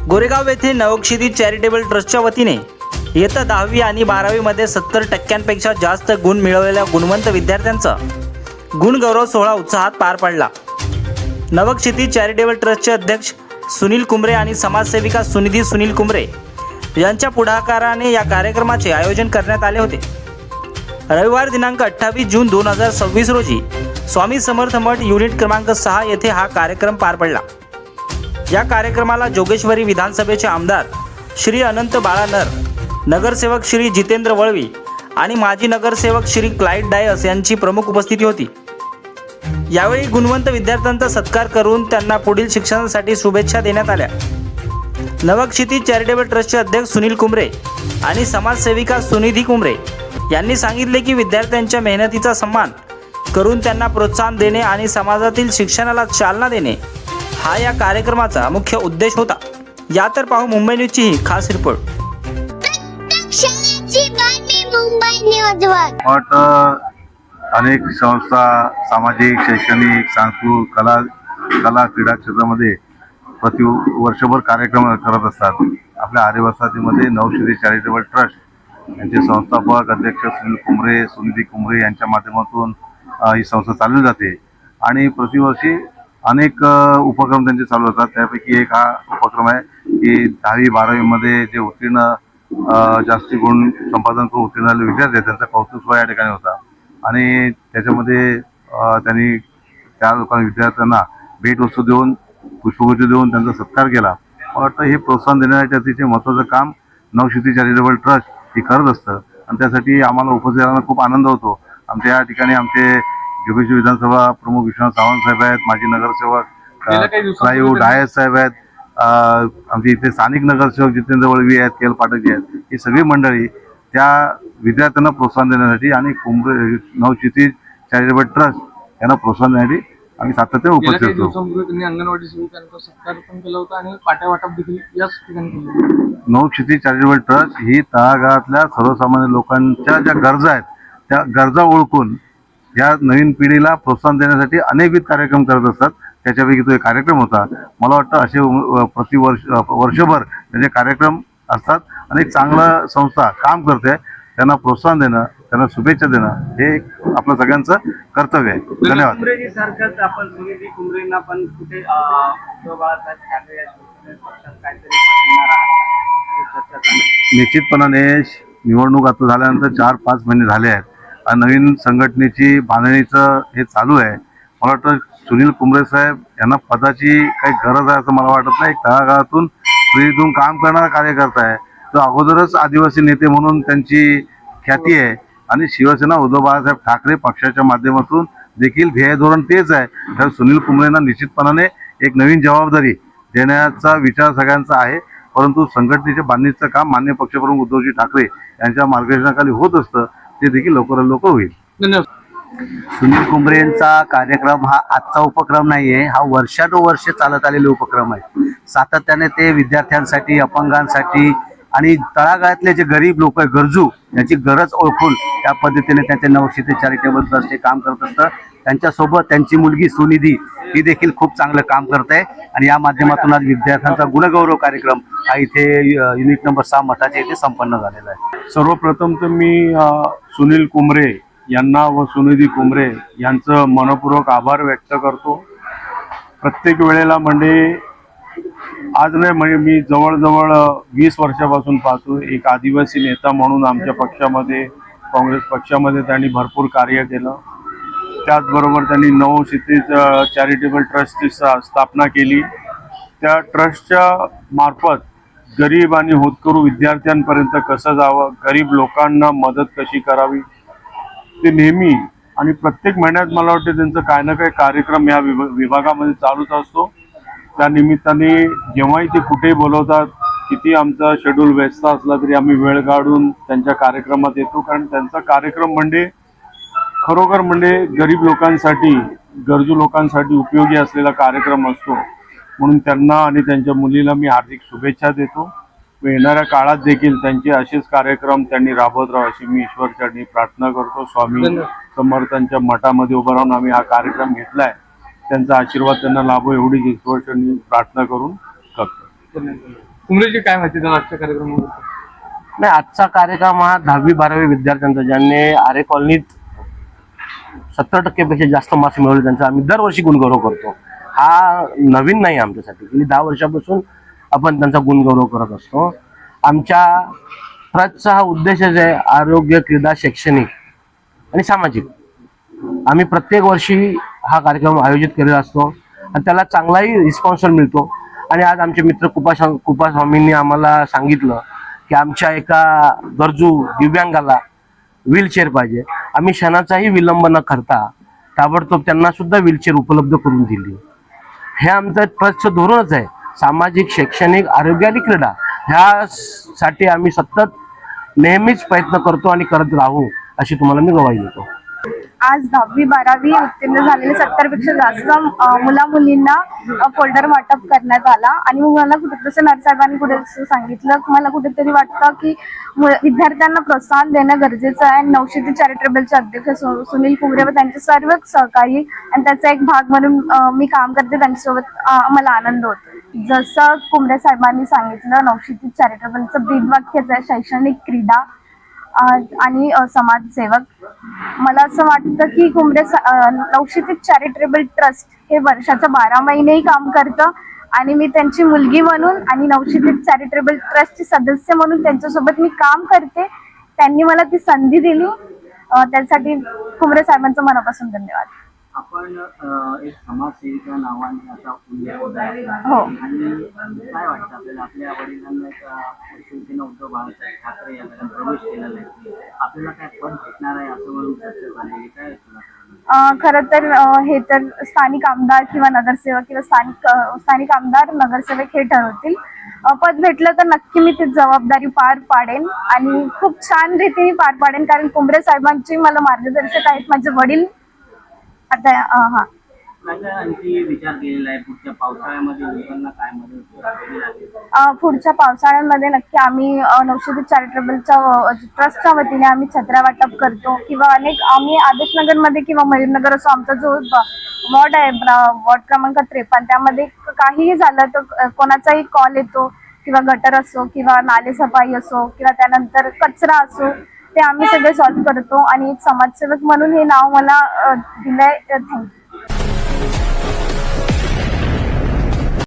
गोरेगाव येथे नवक्षितिज चॅरिटेबल ट्रस्टच्या वतीने इयत्ता 10वी आणि 12वी मध्ये 70% जास्त गुण मिळवलेल्या गुणवंत विद्यार्थ्यांचा गुणगौरव सोहळा उत्साहात पार पडला। नवक्षितिज चॅरिटेबल ट्रस्टचे अध्यक्ष सुनील कुमरे आणि समाजसेविका सुनिधी सुनील कुमरे यांच्या पुढाकाराने या कार्यक्रमाचे आयोजन करण्यात आले होते। रविवार दिनांक 28 जून 2026 रोजी स्वामी समर्थ मठ युनिट क्रमांक 6 येथे हा कार्यक्रम पार पडला। या कार्यक्रमाला जोगेश्वरी विधानसभेचे आमदार श्री अनंत बाळा नर, नगरसेवक श्री जितेंद्र वळवी आणि माजी नगरसेवक श्री क्लाइड डायस यांची प्रमुख उपस्थिती होती। यावेळी गुणवंत विद्यार्थ्यांचा सत्कार करून त्यांना पुढील शिक्षणासाठी शुभेच्छा देण्यात आल्या। नवक्षितिज चॅरिटेबल ट्रस्टचे अध्यक्ष सुनील कुमरे आणि समाजसेविका सुनिधी कुमरे यांनी सांगितले की विद्यार्थ्यांच्या मेहनतीचा सन्मान करून त्यांना प्रोत्साहन देणे आणि समाजातील शिक्षणाला चालना देणे हा या कार्यक्रमाचा मुख्य उद्देश होता। या तर पाहू मुंबई न्यूजची ही खास रिपोर्ट। अनेक संस्था सामाजिक, शैक्षणिक, सांस्कृतिक, कला क्रीडा क्षेत्रामध्ये प्रति वर्षभर कार्यक्रम करत असतात। आपल्या आदिवासीमध्ये नवक्षितिज चॅरिटेबल ट्रस्ट यांचे संस्थापक अध्यक्ष सुनील कुमरे, सुनिधी कुमरे यांच्या माध्यमातून ही संस्था चालवली जाते आणि प्रतिवर्षी अनेक उपक्रम त्यांचे चालू होतात। त्यापैकी एक हा उपक्रम आहे की 10वी 12वी मध्ये जे उत्तीर्ण जास्ती गुण संपादन करून उत्तीर्ण झालेले विद्यार्थी आहेत त्यांचा कौतुक सोहळा या ठिकाणी होता आणि त्याच्यामध्ये त्यांनी त्या विद्यार्थ्यांना भेटवस्तू देऊन पुष्पगुच्छ देऊन त्यांचा सत्कार केला। मला वाटतं हे प्रोत्साहन देण्यासाठी अतिशय महत्त्वाचं काम नवक्षितिज चॅरिटेबल ट्रस्ट हे करत असतं आणि त्यासाठी आम्हाला उपस्थित राहण्याचा खूप आनंद होतो। आमच्या या ठिकाणी आमचे जोगेश्वरी विधानसभा प्रमुख विश्वनाथ सावंत साहेब आहेत, माजी नगरसेवक क्लाइड डायस साहेब आहेत, आमचे इथे स्थानिक नगरसेवक जितेंद्र वळवी आहेत, केल पाठक आहेत, ही सगळी मंडळी त्या विद्यार्थ्यांना प्रोत्साहन देण्यासाठी आणि नवक्षितिज चॅरिटेबल ट्रस्ट यांना प्रोत्साहन देण्यासाठी आम्ही सातत्याने उपस्थित होतो। अंगणवाडी सेविकांचा सत्कार पण केला होता आणि पाट्या वाटप देखील याच ठिकाणी केलं। नवक्षितिज चॅरिटेबल ट्रस्ट ही तळागाळातल्या सर्वसामान्य लोकांच्या ज्या गरजा आहेत त्या गरजा ओळखून या नवीन पिढीला प्रोत्साहन देण्यासाठी अनेकविध कार्यक्रम करत असतात। त्याच्यापैकी तो एक कार्यक्रम होता। मला वाटतं असे वर्षभर त्याचे कार्यक्रम असतात आणि एक चांगलं संस्था काम करते त्यांना प्रोत्साहन देणं, त्यांना शुभेच्छा देणं हे आपलं सगळ्यांचं कर्तव्य आहे। धन्यवाद। आपण सुनिधी कुमरेंना पण कुठे निश्चितपणाने निवडणूक आता झाल्यानंतर 4-5 महिने झाले आहेत आणि नवीन संघटनेची बांधणीचं हे चालू आहे। मला वाटतं सुनील कुमरे साहेब यांना पदाची काही गरज आहे असं मला वाटत नाही। तळागाळातून प्रेरितून काम करणारा कार्यकर्ता आहे तो। अगोदरच आदिवासी नेते म्हणून त्यांची ख्याती आहे आणि शिवसेना उद्धव बाळासाहेब ठाकरे पक्षाच्या माध्यमातून देखील ध्येय धोरण तेच आहे। तर सुनील कुमरेंना निश्चितपणाने एक नवीन जबाबदारी देण्याचा विचार सगळ्यांचा आहे, परंतु संघटनेच्या बांधणीचं काम माननीय पक्षप्रमुख उद्धवजी ठाकरे यांच्या मार्गदर्शनाखाली होत असतं, ते देखील लवकरात लवकर होईल। धन्यवाद। सुनील कुमरे यांचा कार्यक्रम हा आजचा उपक्रम नाहीये, हा वर्षानुवर्ष चालत आलेले उपक्रम आहे। सातत्याने ते विद्यार्थ्यांसाठी, अपंगांसाठी आणि तळागाळातले जे गरीब लोक आहे, गरजू, याची गरज ओळखून त्या पद्धतीने त्यांचे नवक्षितिज चॅरिटेबल ट्रस्ट हे काम करत असतं। त्यांच्यासोबत त्यांची मुलगी सुनिधी ही देखील खूप चांगलं काम करते आणि या माध्यमातून आज विद्यार्थ्यांचा गुणगौरव कार्यक्रम हा इथे युनिट नंबर 6 मठाच्या इथे संपन्न झालेला आहे। सर्वप्रथम तर मी सुनील कुमरे यांना व सुनिधी कुमरे यांचं मनपूर्वक आभार व्यक्त करतो। प्रत्येक वेळेला म्हणजे आज नाही म्हणजे मी जवळजवळ 20 वर्षापासून पाहतो एक आदिवासी नेता म्हणून आमच्या पक्षामध्ये, काँग्रेस पक्षामध्ये त्यांनी भरपूर कार्य केलं। त्याचबरोबर त्यांनी नवक्षितिज चॅरिटेबल ट्रस्टची स्थापना केली। त्या ट्रस्टच्या मार्फत गरीब आणि होतकरू विद्यार्थ्यांपर्यंत कसं जावं, गरीब लोकांना मदत कशी करावी, ते नेहमी आणि प्रत्येक महिन्यात मला वाटतं त्यांचं काही ना काही कार्यक्रम या विभागामध्ये चालूच असतो। त्या निमित्ताने जेव्हाही ते कुठे बोलवतात, किती आमचा शेड्यूल व्यस्त असला तरी आम्ही वेळ काढून त्यांच्या कार्यक्रमात येतो, कारण त्यांचा कार्यक्रम म्हणजे खरोखर म्हणजे गरीब लोकांसाठी, गरजू लोकांसाठी उपयोगी असलेला कार्यक्रम असतो। म्हणून त्यांना आणि त्यांच्या मुलीला मी हार्दिक शुभेच्छा देतो। येणाऱ्या काळात देखील त्यांचे असेच कार्यक्रम त्यांनी राबवत राहावे अशी मी ईश्वरचरणी प्रार्थना करतो। स्वामी समर्थांच्या मठामध्ये उभं राहून आम्ही हा कार्यक्रम घेतलाय, त्यांचा आशीर्वाद त्यांना लाभो एवढीच ईश्वरचरणी प्रार्थना करून करतो। करण्यात आलं. कुमरेची काय माहिती त्याला आजच्या कार्यक्रमाबद्दल? नाही, आजचा कार्यक्रम हा 10वी-12वी विद्यार्थ्यांचा, ज्यांनी आरे कॉलनीत 70% जास्त मार्क्स मिळवले त्यांचा आम्ही दरवर्षी गुणगौरव करतो. हा नवीन नाही आमच्यासाठी. गेली 10 वर्षापासून आपण त्यांचा गुणगौरव करत असतो. आमच्या ट्रस्टचा हा उद्देशच आहे आरोग्य, क्रीडा, शैक्षणिक आणि सामाजिक. आम्ही प्रत्येक वर्षी हा कार्यक्रम आयोजित करत असतो आणि त्याला चांगलाही रिस्पॉन्स मिळतो. आणि आज आमचे मित्र कृपा स्वामींनी आम्हाला सांगितलं की आमच्या एका गरजू दिव्यांगाला व्हीलचेअर पाहिजे. आम्ही क्षणाचाही विलंब न करता ताबडतोब त्यांना सुद्धा व्हीलचेअर उपलब्ध करून दिली. हे आमचं ट्रस्टचं धोरणच आहे. सामाजिक, शैक्षणिक, आरोग्य आणि क्रीडा ह्यासाठी आम्ही सतत नेहमीच प्रयत्न करतो आणि करत राहू अशी तुम्हाला मी ग्वाही देतो. आज 10वी-12वी उत्तीर्ण झालेले 70पेक्षा जास्त मुला मुलींना फोल्डर वाटप करण्यात आला. आणि मग मला कुठे जसं नरसाहेबांनी कुठे सांगितलं, मला कुठेतरी वाटतं की विद्यार्थ्यांना प्रोत्साहन देणं गरजेचं आहे. 900 चॅरिटेबलचे अध्यक्ष सुनील कुमरे व त्यांचे सर्व सहकारी आणि त्याचा एक भाग म्हणून मी काम करते. त्यांच्यासोबत मला आनंद होतो. जसं कुमरे साहेबांनी सांगितलं, 900 चॅरिटेबलचं ब्रीदवाक्यच आहे शैक्षणिक, क्रीडा आणि समाजसेवक. मला असं वाटतं की कुमरे 900 चॅरिटेबल ट्रस्ट हे वर्षाच्या 12 महिनेही काम करतं. आणि मी त्यांची मुलगी म्हणून आणि 900 चॅरिटेबल ट्रस्टची सदस्य म्हणून त्यांच्यासोबत मी काम करते. त्यांनी मला ती संधी दिली, त्यासाठी कुमरे साहेबांचं मनापासून धन्यवाद. आपण एक समाजसेविका नावाने असा उल्लेख होत आहे. हो. आणि काय वाटतं आपल्याला, आपल्या वडिलांना शिवसेना उद्धव बाळासाहेब ठाकरे यांना प्रवेश केलेला आहे, आपल्याला काय पद भेटणार आहे असं म्हणून चर्चा झालेली, काय तुला? खरं तर हे तर स्थानिक आमदार किंवा नगरसेवक किंवा स्थानिक आमदार नगरसेवक हे ठरवतील. पद भेटलं तर नक्की मी ती जबाबदारी पार पाडेन आणि खूप छान रीतीने पार पाडेन. कारण कुमरे साहेबांची मला मार्गदर्शक आहेत माझे वडील. आता काय आणखी विचार केलेला आहे पुढच्या पावसाळ्यामध्ये लोकांना काय मदत करावी लागेल? पुढच्या पावसाळ्यामध्ये नक्की आम्ही 900 चॅरिटेबलच्या ट्रस्टच्या वतीने आम्ही छत्र्या वाटप करतो किंवा आम्ही आदेशनगरमध्ये किंवा मयूरनगर असो, आमचा जो वॉर्ड आहे वॉर्ड क्रमांक 53, त्यामध्ये काहीही झालं तर कोणाचाही कॉल येतो किंवा गटर असो किंवा नालेसफाई असो किंवा त्यानंतर कचरा असो, ते आम्ही सगळे सॉल्व्ह करतो. आणि एक समाजसेवक म्हणून हे नाव मला दिलंय. थँक्यू.